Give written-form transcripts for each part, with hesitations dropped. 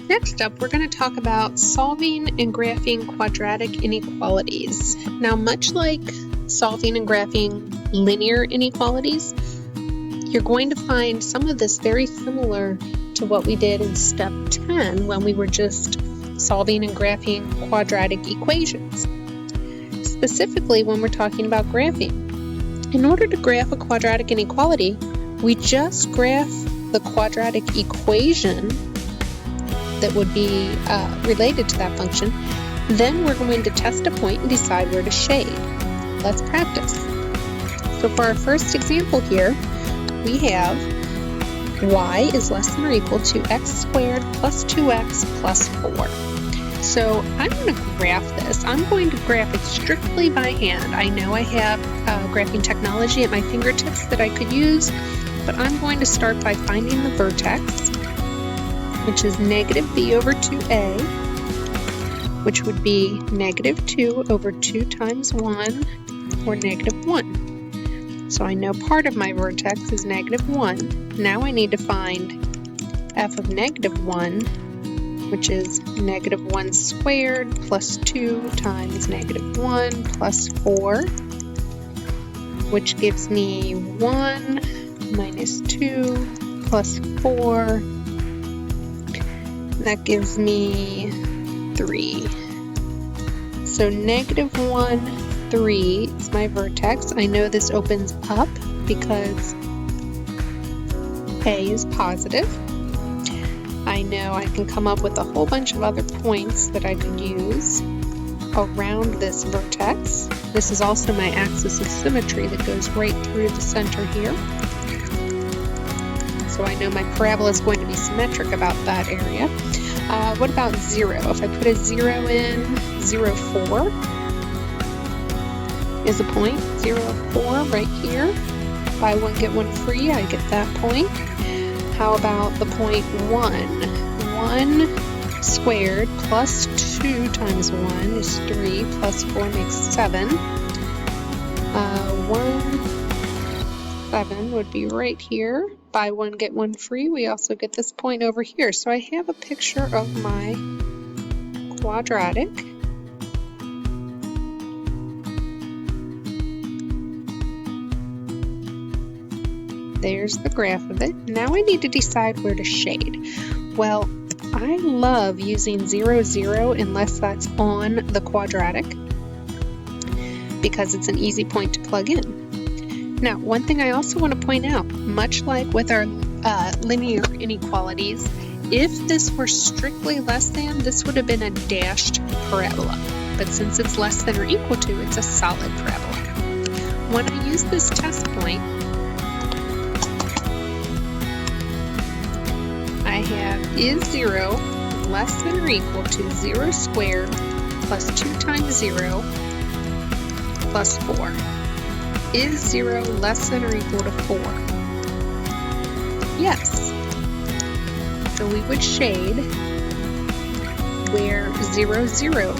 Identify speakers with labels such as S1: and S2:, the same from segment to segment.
S1: Next up, we're going to talk about solving and graphing quadratic inequalities. Now, much like solving and graphing linear inequalities, you're going to find some of this very similar to what we did in step 10 when we were just solving and graphing quadratic equations. Specifically, when we're talking about graphing. In order to graph a quadratic inequality, we just graph the quadratic equation that would be related to that function. Then we're going to test a point and decide where to shade. Let's practice. So for our first example here, we have y is less than or equal to x squared plus 2x plus 4. So I'm going to graph this. I'm going to graph it strictly by hand. I know I have graphing technology at my fingertips that I could use, but I'm going to start by finding the vertex, which is negative b over 2a, which would be negative 2 over 2 times 1, or negative 1. So I know part of my vertex is negative 1. Now I need to find f of negative 1, which is negative 1 squared plus 2 times negative 1 plus 4, which gives me 1 minus 2 plus 4. That gives me 3. So negative 1, 3 is my vertex. I know this opens up because A is positive. I know I can come up with a whole bunch of other points that I could use around this vertex. This is also my axis of symmetry that goes right through the center here. So I know my parabola is going to be symmetric about that area. What about 0? If I put a 0 in, 0, 4 is a point. 0, 4 right here. Buy one, get one free, I get that point. How about the point 1? 1 squared plus 2 times 1 is 3, plus 4 makes 7. 7 would be right here. Buy one, get one free. We also get this point over here. So I have a picture of my quadratic. There's the graph of it. Now I need to decide where to shade. Well, I love using 0, 0 unless that's on the quadratic because it's an easy point to plug in. Now, one thing I also want to point out, much like with our linear inequalities, if this were strictly less than, this would have been a dashed parabola. But since it's less than or equal to, it's a solid parabola. When I use this test point, I have is 0 less than or equal to 0 squared plus 2 times 0 plus 4. Is 0 less than or equal to 4? Yes. So we would shade where 0, 0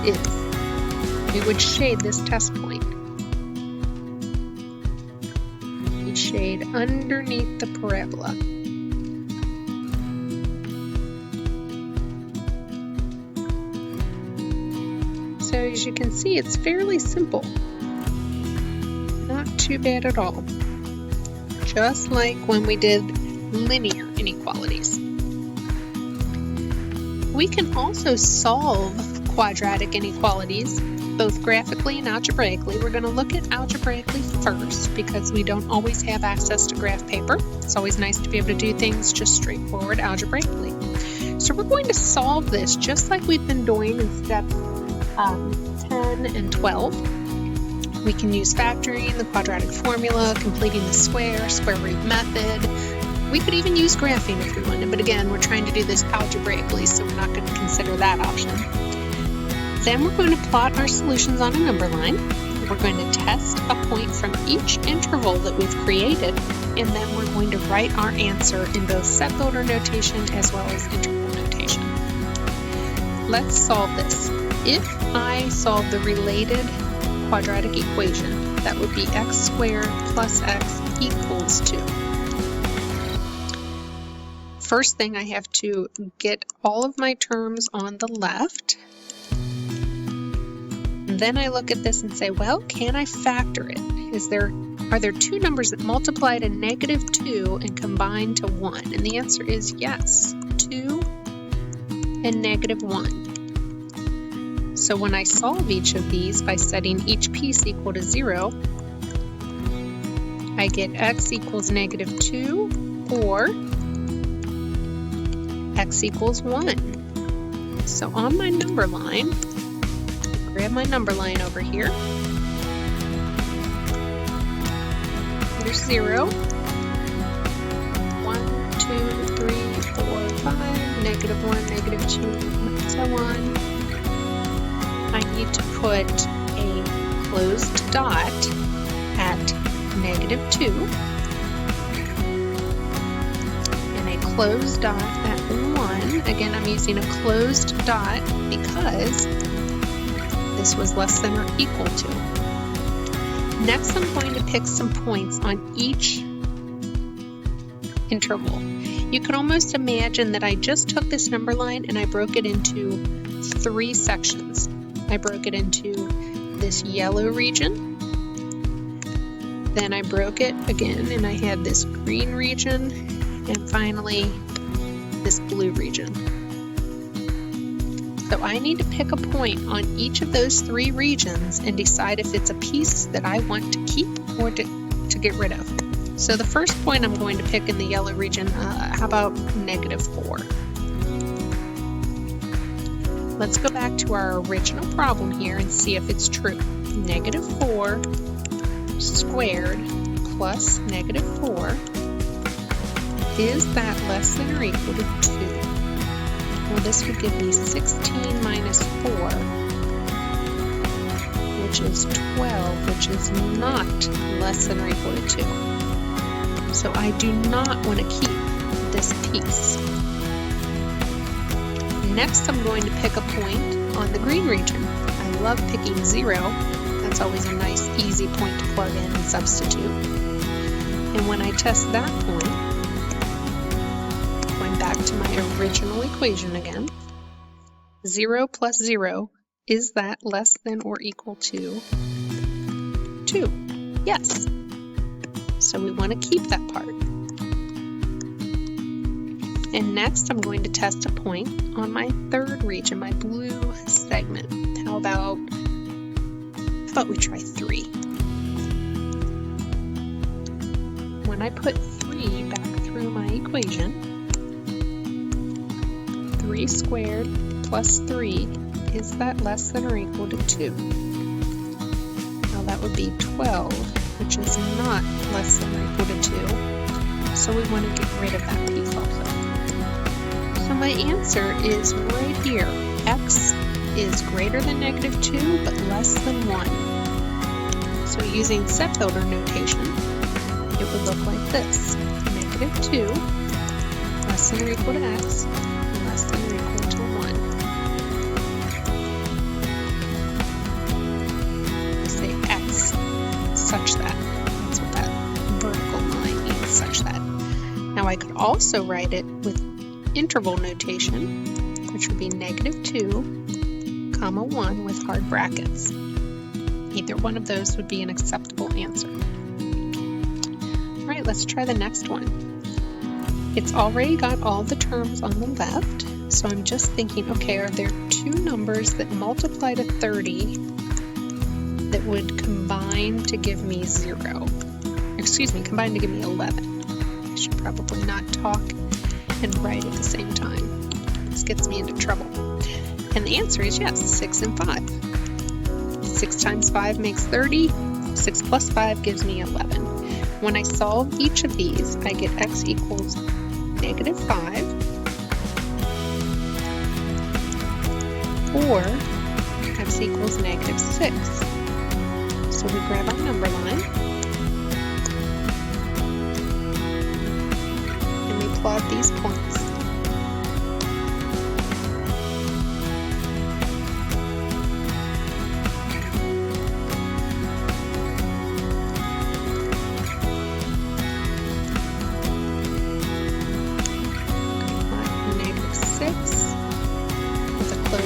S1: is. We would shade this test point. We shade underneath the parabola. So as you can see, it's fairly simple. Not too bad at all. Just like when we did linear inequalities. We can also solve quadratic inequalities, both graphically and algebraically. We're going to look at algebraically first because we don't always have access to graph paper. It's always nice to be able to do things just straightforward algebraically. So we're going to solve this just like we've been doing in steps 10 and 12. We can use factoring, the quadratic formula, completing the square root method. We could even use graphing if we wanted, but again, we're trying to do this algebraically, so we're not going to consider that option. Then we're going to plot our solutions on a number line. We're going to test a point from each interval that we've created, and then we're going to write our answer in both set builder notation as well as interval notation. Let's solve this. If I solve the related quadratic equation, that would be x squared plus x equals 2. first thing, I have to get all of my terms on the left. And then I look at this and say, well, can I factor it? Are there two numbers that multiply to -2 and combine to 1? And the answer is yes, 2 and -1. So when I solve each of these by setting each piece equal to 0, I get x equals -2 or x equals 1. So on my number line, grab my number line over here. There's 0, 1, 2, 3, 4, 5, -1, -2, and so on. I need to put a closed dot at -2 and a closed dot at 1. Again, I'm using a closed dot because this was less than or equal to. Next, I'm going to pick some points on each interval. You can almost imagine that I just took this number line and I broke it into 3 sections. I broke it into this yellow region, then I broke it again and I had this green region, and finally this blue region. So I need to pick a point on each of those 3 regions and decide if it's a piece that I want to keep or to get rid of. So the first point I'm going to pick in the yellow region, how about -4? Let's go back to our original problem here and see if it's true. -4 squared plus -4, is that less than or equal to 2? Well, this would give me 16 minus 4, which is 12, which is not less than or equal to 2. So I do not want to keep this piece. Next, I'm going to pick a point on the green region. I love picking 0. That's always a nice, easy point to plug in and substitute. And when I test that point, going back to my original equation again, 0 plus 0, is that less than or equal to 2? Yes. So we want to keep that part. And next, I'm going to test a point on my third region, my blue segment. How about we try 3? When I put 3 back through my equation, 3 squared plus 3, is that less than or equal to 2? Now that would be 12, which is not less than or equal to 2. So we want to get rid of that piece also. So my answer is right here. X is greater than -2, but less than 1. So using set builder notation, it would look like this. -2, less than or equal to x, and less than or equal to 1. Say x, such that. That's what that vertical line means, such that. Now I could also write it with interval notation, which would be -2, comma 1 with hard brackets. Either one of those would be an acceptable answer. All right, let's try the next one. It's already got all the terms on the left, so I'm just thinking, okay, are there 2 numbers that multiply to 30 that would combine to give me 0? Excuse me, combine to give me 11. I should probably not talk and write at the same time. This gets me into trouble. And the answer is yes, 6 and 5. 6 times 5 makes 30. 6 plus 5 gives me 11. When I solve each of these, I get x equals -5 or x equals -6. So we grab our number line and we plot these points.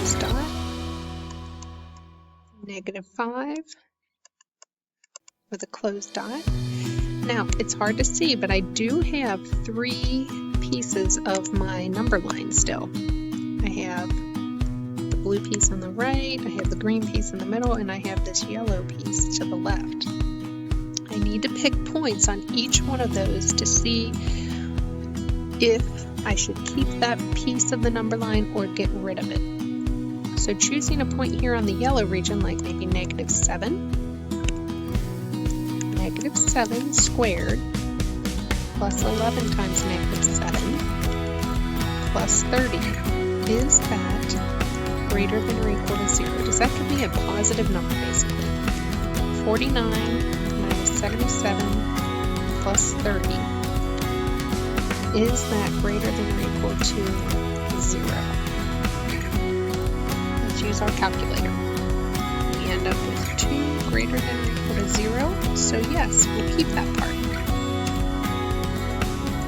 S1: closed dot, -5 with a closed dot. Now, it's hard to see, but I do have 3 pieces of my number line still. I have the blue piece on the right, I have the green piece in the middle, and I have this yellow piece to the left. I need to pick points on each one of those to see if I should keep that piece of the number line or get rid of it. So choosing a point here on the yellow region, like maybe -7, -7 squared plus 11 times -7 plus 30, is that greater than or equal to 0? Does that give me a positive number, basically? 49 minus 77 plus 30, is that greater than or equal to 0? Let's use our calculator. We end up with 2 greater than or equal to 0, so yes, we'll keep that part.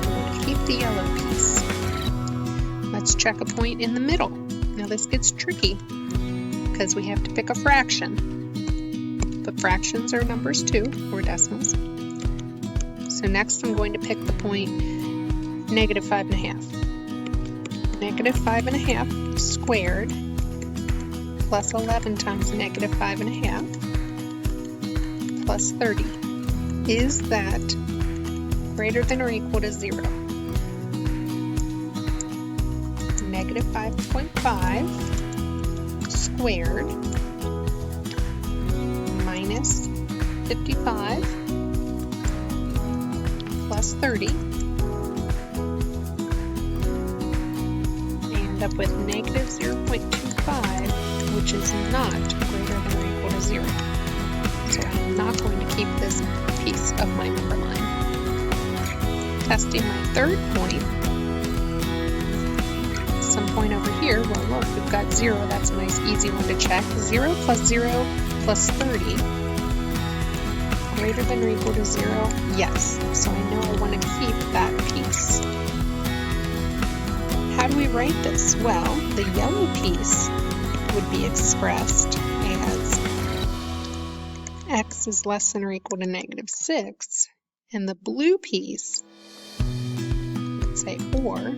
S1: We'll keep the yellow piece. Let's check a point in the middle. Now this gets tricky because we have to pick a fraction, but fractions are numbers too, or decimals. So next I'm going to pick the point -5.5. -5.5 squared plus 11 times -5.5 plus 30. Is that greater than or equal to 0? -5.5 squared minus 55 plus 30. End up with -0.25, which is not greater than or equal to 0. So I'm not going to keep this piece of my number line. Testing my third point, some point over here, well look, we've got 0, that's a nice easy one to check. 0 plus 0 plus 30, greater than or equal to 0? Yes, so I know I want to keep that piece. How do we write this? Well, the yellow piece would be expressed as x is less than or equal to -6, and the blue piece, let's say, or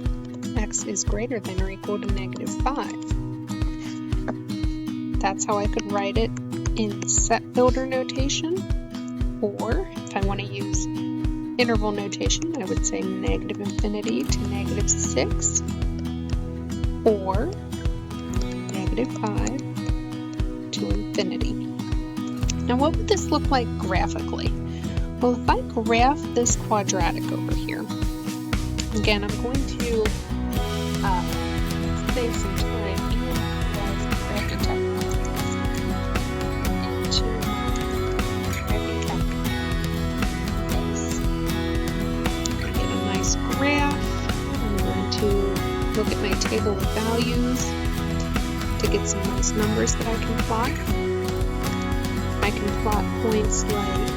S1: x is greater than or equal to -5. That's how I could write it in set builder notation, or if I want to use interval notation, I would say -∞ to -6, or -5 to infinity. Now what would this look like graphically? Well, if I graph this quadratic over here, again, I'm going to save some time and utilize the graphing technologies into graphing calculator. I get a nice graph. I'm going to look at my table of values to get some nice numbers that I can plot. I can plot points like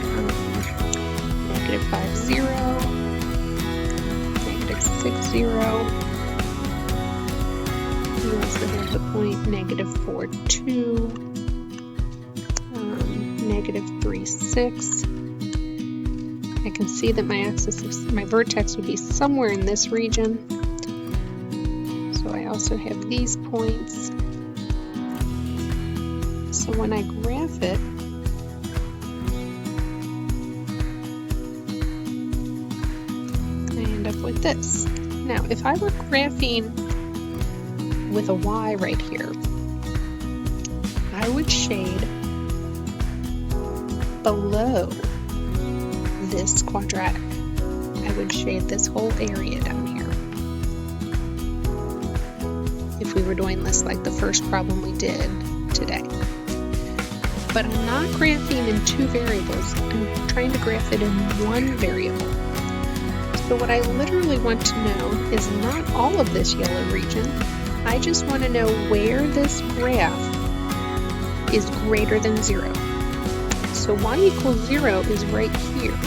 S1: -5, 0, -6, 0. We also have the point -4, 2, -3, 6. I can see that my vertex would be somewhere in this region. So I also have these points. So when I graph it, with this. Now, if I were graphing with a Y right here, I would shade below this quadratic. I would shade this whole area down here. If we were doing this like the first problem we did today. But I'm not graphing in 2 variables. I'm trying to graph it in 1 variable. So what I literally want to know is not all of this yellow region. I just want to know where this graph is greater than 0. So y equals 0 is right here.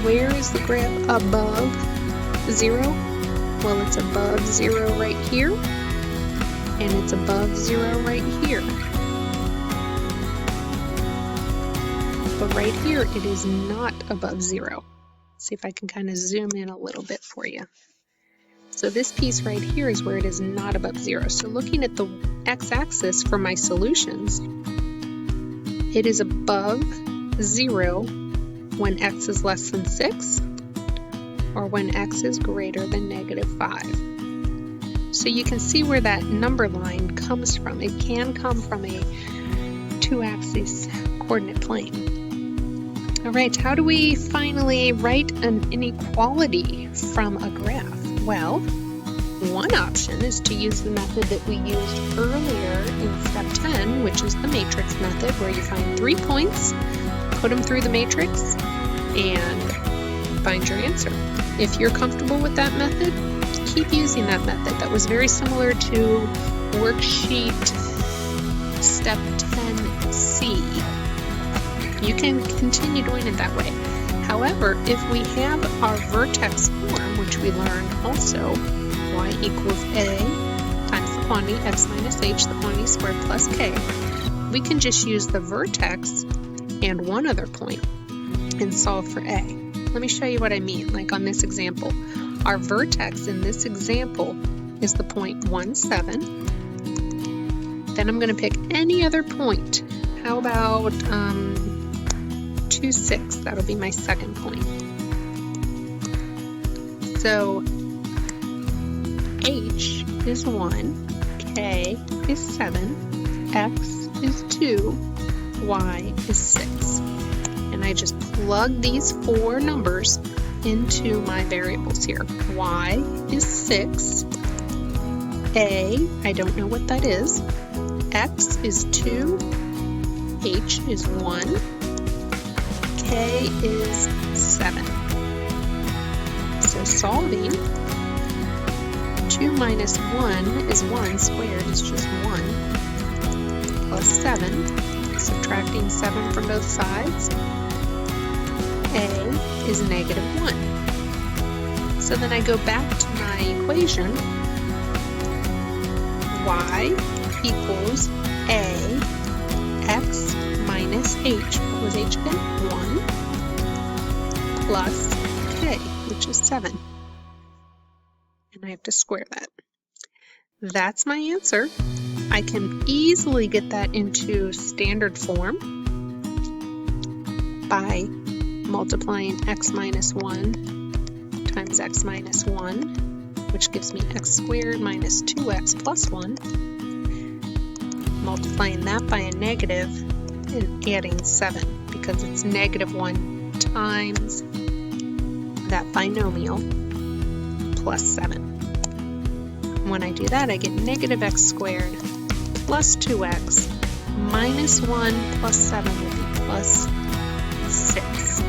S1: Where is the graph above 0? Well, it's above 0 right here. and it's above 0 right here. But right here, it is not above 0. See if I can kind of zoom in a little bit for you. So this piece right here is where it is not above 0. So looking at the x-axis for my solutions, it is above 0 when x is less than 6 or when x is greater than -5. So you can see where that number line comes from. It can come from a 2-axis coordinate plane. All right, how do we finally write an inequality from a graph? Well, one option is to use the method that we used earlier in step 10, which is the matrix method, where you find 3 points, put them through the matrix, and find your answer. If you're comfortable with that method, keep using that method. That was very similar to worksheet step 10C. You can continue doing it that way. However, if we have our vertex form, which we learned also, y equals a times the quantity x minus h, the quantity squared plus k, we can just use the vertex and one other point and solve for a. Let me show you what I mean, like on this example. Our vertex in this example is the point 1, 7. Then I'm going to pick any other point. How about 2, 6? That'll be my second point. So h is 1, k is 7, x is 2, y is 6. And I just plug these 4 numbers into my variables here. Y is 6, a, I don't know what that is, x is 2, h is 1, k is 7. So solving, 2 minus 1 is 1 squared is just 1, plus 7, subtracting 7 from both sides, a is -1. So then I go back to my equation, y equals a x minus h. What was h again? 1 plus k, which is 7. And I have to square that. That's my answer. I can easily get that into standard form by multiplying x minus 1 times x minus 1, which gives me x squared minus 2x plus 1. Multiplying that by a negative and adding 7 because it's -1 times that binomial plus 7. When I do that, I get -x squared plus 2x minus 1 plus 7 will be plus 6.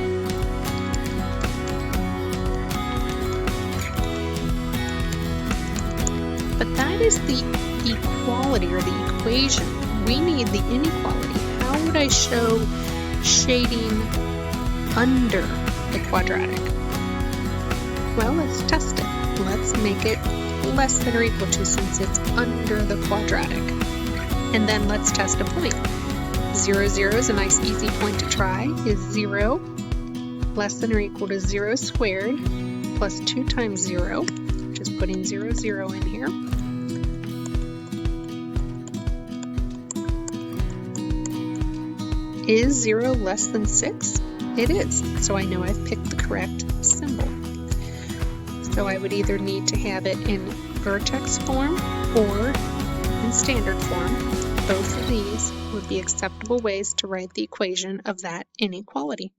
S1: But that is the equality or the equation. We need the inequality. How would I show shading under the quadratic? Well, let's test it. Let's make it less than or equal to since it's under the quadratic. And then let's test a point. 0, 0 is a nice easy point to try. Is 0 less than or equal to 0 squared plus 2 times 0? Just putting 0, 0 in here. Is 0 less than 6? It is, so I know I've picked the correct symbol. So I would either need to have it in vertex form or in standard form. Both of these would be acceptable ways to write the equation of that inequality.